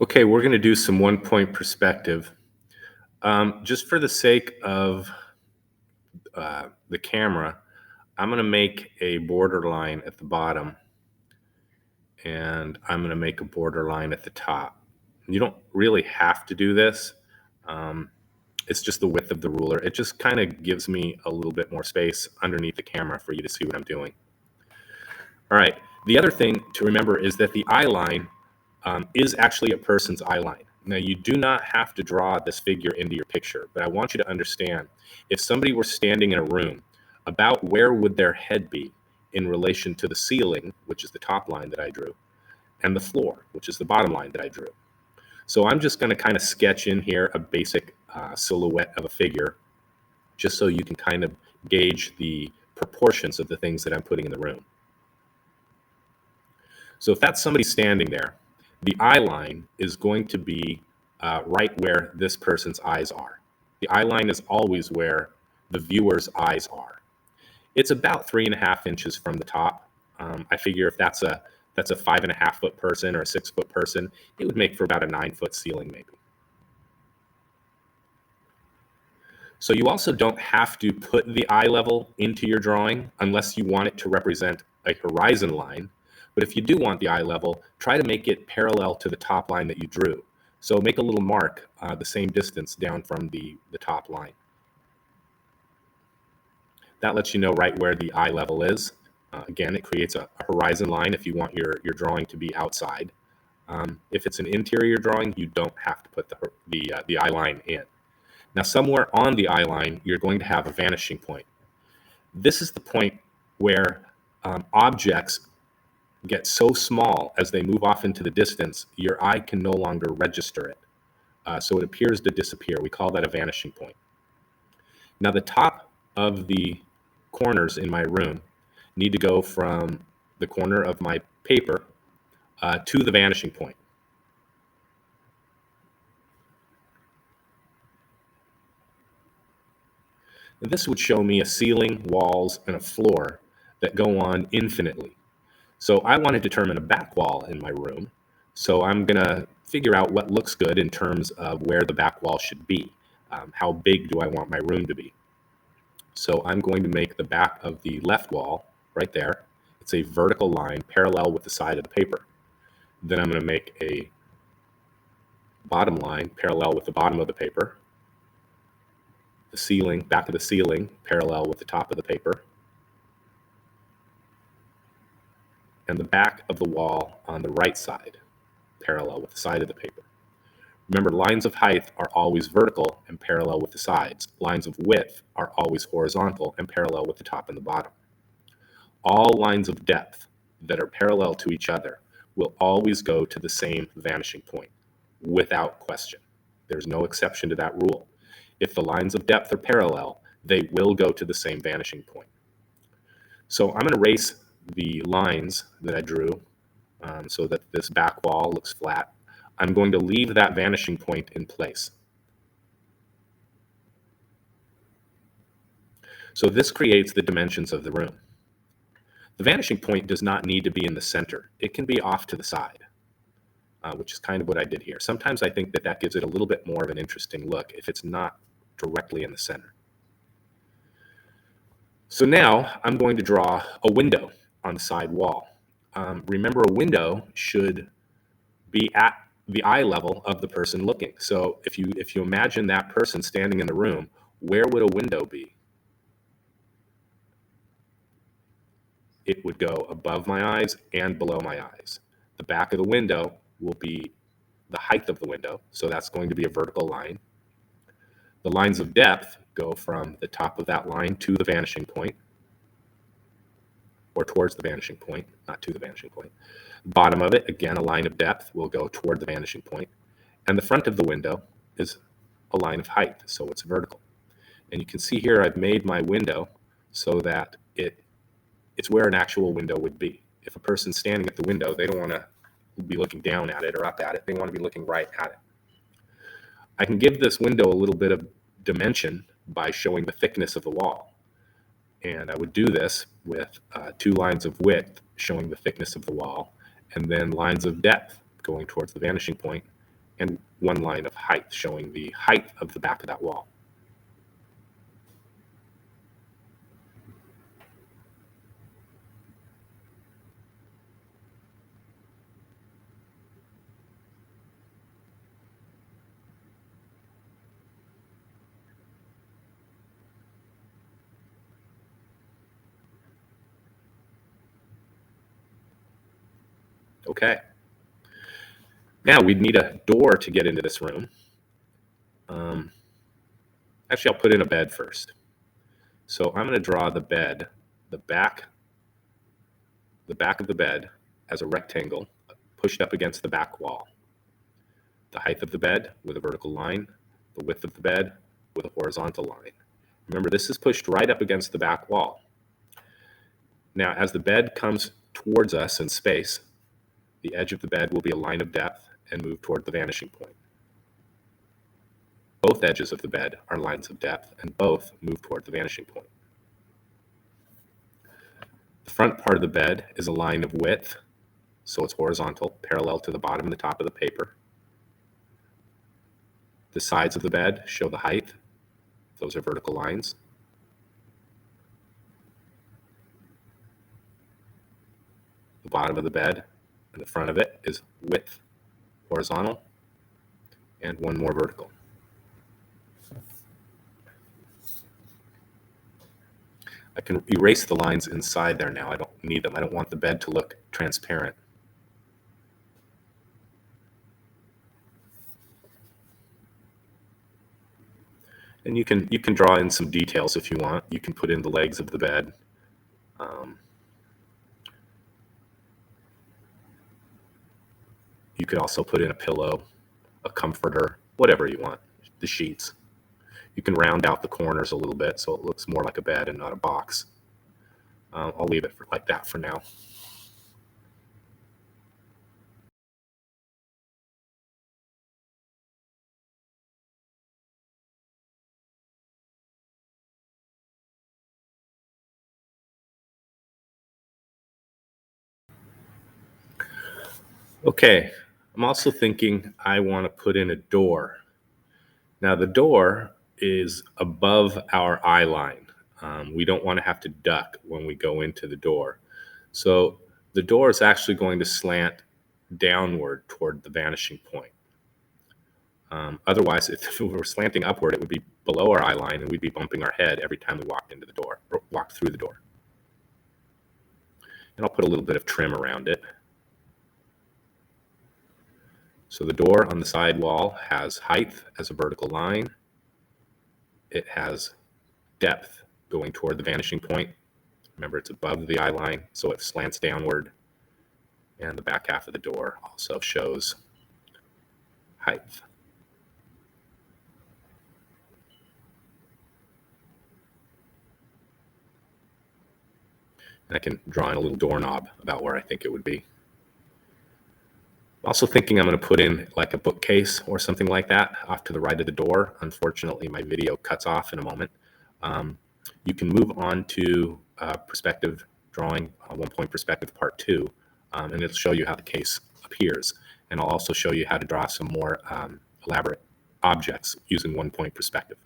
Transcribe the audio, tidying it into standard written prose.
Okay, we're going to do some one-point perspective. Just for the sake of the camera, I'm going to make a border line at the bottom, and I'm going to make a border line at the top. You don't really have to do this. Um, it's just the width of the ruler. It just kind of gives me a little bit more space underneath the camera for you to see what I'm doing. All right. The other thing to remember is that the eye line is actually a person's eye line. Now, you do not have to draw this figure into your picture, but I want you to understand, if somebody were standing in a room, about where would their head be in relation to the ceiling, which is the top line that I drew, and the floor, which is the bottom line that I drew. So I'm just going to kind of sketch in here a basic silhouette of a figure, just so you can kind of gauge the proportions of the things that I'm putting in the room. So if that's somebody standing there, the eye line is going to be right where this person's eyes are. The eye line is always where the viewer's eyes are. It's about 3.5 inches from the top. I figure if that's a 5.5 foot person or a 6 foot person, it would make for about a 9-foot ceiling maybe. So you also don't have to put the eye level into your drawing unless you want it to represent a horizon line. But if you do want the eye level, try to make it parallel to the top line that you drew. So make a little mark the same distance down from the top line. That lets you know right where the eye level is. Again, it creates a horizon line if you want your drawing to be outside. If it's an interior drawing, you don't have to put the eye line in. Now, somewhere on the eye line, you're going to have a vanishing point. This is the point where objects get so small as they move off into the distance, your eye can no longer register it. So it appears to disappear. We call that a vanishing point. Now, the top of the corners in my room need to go from the corner of my paper to the vanishing point. And this would show me a ceiling, walls, and a floor that go on infinitely. So I want to determine a back wall in my room. So I'm going to figure out what looks good in terms of where the back wall should be. How big do I want my room to be? So I'm going to make the back of the left wall right there. It's a vertical line parallel with the side of the paper. Then I'm going to make a bottom line parallel with the bottom of the paper. The ceiling, back of the ceiling, parallel with the top of the paper. And the back of the wall on the right side, parallel with the side of the paper. Remember, lines of height are always vertical and parallel with the sides. Lines of width are always horizontal and parallel with the top and the bottom. All lines of depth that are parallel to each other will always go to the same vanishing point, without question. There's no exception to that rule. If the lines of depth are parallel, they will go to the same vanishing point. So I'm going to erase the lines that I drew so that this back wall looks flat. I'm going to leave that vanishing point in place. So this creates the dimensions of the room. The vanishing point does not need to be in the center. It can be off to the side, which is kind of what I did here. Sometimes I think that gives it a little bit more of an interesting look if it's not directly in the center. So now I'm going to draw a window on the side wall. Remember, a window should be at the eye level of the person looking. So if you imagine that person standing in the room, where would a window be? It would go above my eyes and below my eyes. The back of the window will be the height of the window, so that's going to be a vertical line. The lines of depth go from the top of that line to the vanishing point, or towards the vanishing point, not to the vanishing point. Bottom of it, again, a line of depth will go toward the vanishing point. And the front of the window is a line of height, so it's vertical. And you can see here I've made my window so that it's where an actual window would be. If a person's standing at the window, they don't want to be looking down at it or up at it. They want to be looking right at it. I can give this window a little bit of dimension by showing the thickness of the wall. And I would do this with 2 lines of width showing the thickness of the wall, and then lines of depth going towards the vanishing point, and one line of height showing the height of the back of that wall. Okay. Now we'd need a door to get into this room. Actually, I'll put in a bed first. So I'm going to draw the bed, the back of the bed as a rectangle pushed up against the back wall. The height of the bed with a vertical line, the width of the bed with a horizontal line. Remember, this is pushed right up against the back wall. Now, as the bed comes towards us in space, the edge of the bed will be a line of depth and move toward the vanishing point. Both edges of the bed are lines of depth and both move toward the vanishing point. The front part of the bed is a line of width, so it's horizontal, parallel to the bottom and the top of the paper. The sides of the bed show the height. Those are vertical lines. The bottom of the bed and the front of it is width, horizontal, and one more vertical. I can erase the lines inside there now. I don't need them. I don't want the bed to look transparent. And you can draw in some details if you want. You can put in the legs of the bed. You could also put in a pillow, a comforter, whatever you want, the sheets. You can round out the corners a little bit so it looks more like a bed and not a box. I'll leave it like that for now. Okay, I'm also thinking I want to put in a door. Now the door is above our eye line. We don't want to have to duck when we go into the door. So the door is actually going to slant downward toward the vanishing point. Otherwise, if we were slanting upward, it would be below our eye line and we'd be bumping our head every time we walked into the door or walked through the door. And I'll put a little bit of trim around it. So the door on the side wall has height as a vertical line. It has depth going toward the vanishing point. Remember, it's above the eye line, so it slants downward. And the back half of the door also shows height. And I can draw in a little doorknob about where I think it would be. Also thinking I'm going to put in like a bookcase or something like that off to the right of the door. Unfortunately, my video cuts off in a moment. You can move on to perspective drawing, 1-point perspective part 2, and it'll show you how the case appears. And I'll also show you how to draw some more elaborate objects using 1-point perspective.